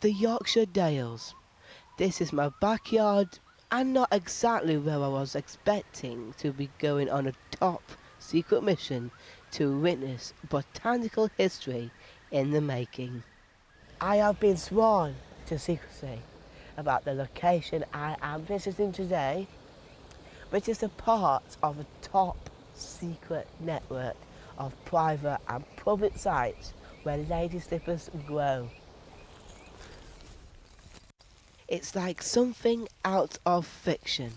The Yorkshire Dales. This is my backyard and not exactly where I was expecting to be going on a top secret mission to witness botanical history in the making. I have been sworn to secrecy about the location I am visiting today, which is a part of a top secret network of private and public sites where lady slippers grow. It's like something out of fiction.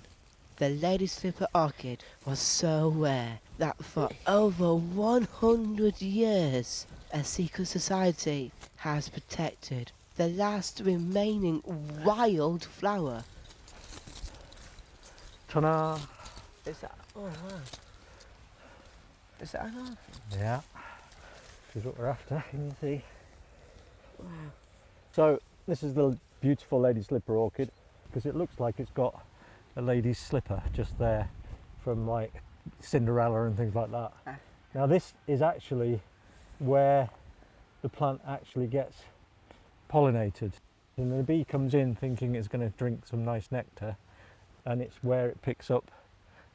The lady slipper orchid was so rare that for over 100 years a secret society has protected the last remaining wildflower. Ta-da! Is that, oh wow. Is that an orchid? Yeah, this is what we're after, you can see. Wow. So this is the beautiful lady slipper orchid, because it looks like it's got a lady's slipper just there from like Cinderella and things like that. Now this is actually where the plant actually gets pollinated, and the bee comes in thinking it's going to drink some nice nectar, and it's where it picks up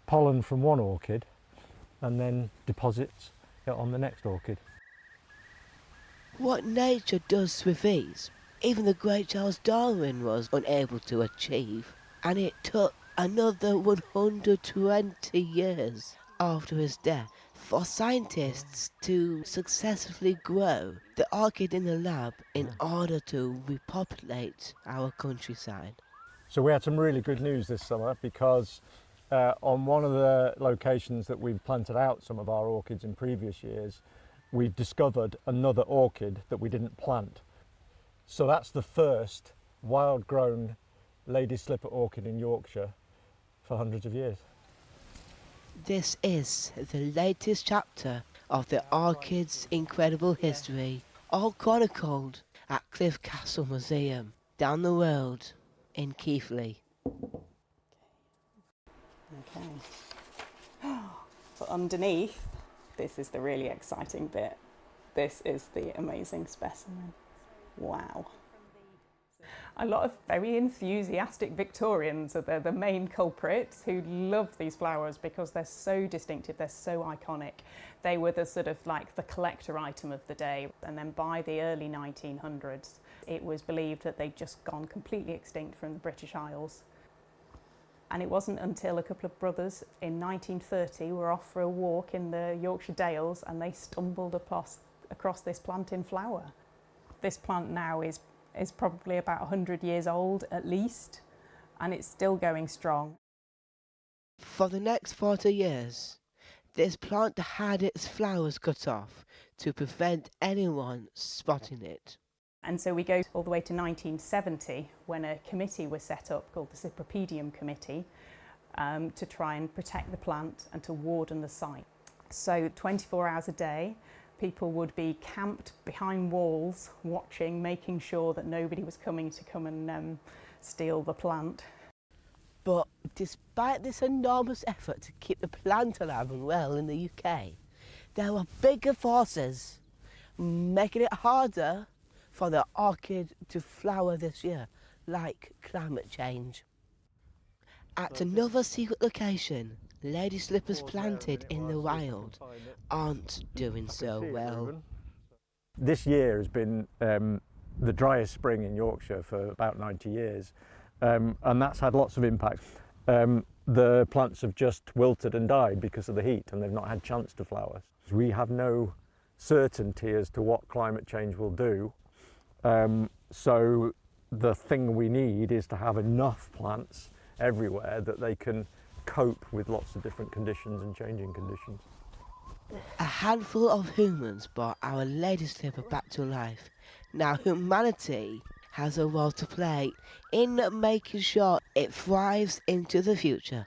pollen from one orchid and then deposits it on the next orchid. What nature does with these, even the great Charles Darwin was unable to achieve, and it took another 120 years after his death for scientists to successfully grow the orchid in the lab in order to repopulate our countryside. So we had some really good news this summer, because on one of the locations that we've planted out some of our orchids in previous years, we've discovered another orchid that we didn't plant. So that's the first wild grown lady slipper orchid in Yorkshire for hundreds of years. This is the latest chapter of the orchid's incredible history, all chronicled at Cliff Castle Museum down the road in Keighley. Okay. But underneath, this is the really exciting bit. This is the amazing specimen. Wow. A lot of very enthusiastic Victorians are the main culprits who love these flowers because they're so distinctive, they're so iconic. They were the sort of like the collector item of the day. And then by the early 1900s, it was believed that they'd just gone completely extinct from the British Isles. And it wasn't until a couple of brothers in 1930 were off for a walk in the Yorkshire Dales and they stumbled across this plant in flower. This plant now is probably about 100 years old at least, and it's still going strong. For the next 40 years, this plant had its flowers cut off to prevent anyone spotting it. And so we go all the way to 1970 when a committee was set up called the Cypripedium Committee to try and protect the plant and to warden the site. So 24 hours a day, people would be camped behind walls, watching, making sure that nobody was coming to come and steal the plant. But despite this enormous effort to keep the plant alive and well in the UK, there were bigger forces making it harder for the orchid to flower this year, like climate change. At another secret location, lady slippers planted in the wild aren't doing so well. This year has been the driest spring in Yorkshire for about 90 years, and that's had lots of impact. The plants have just wilted and died because of the heat, and they've not had chance to flower. We have no certainty as to what climate change will do, so the thing we need is to have enough plants everywhere that they can cope with lots of different conditions and changing conditions. A handful of humans brought our lady slipper back to life. Now humanity has a role to play in making sure it thrives into the future.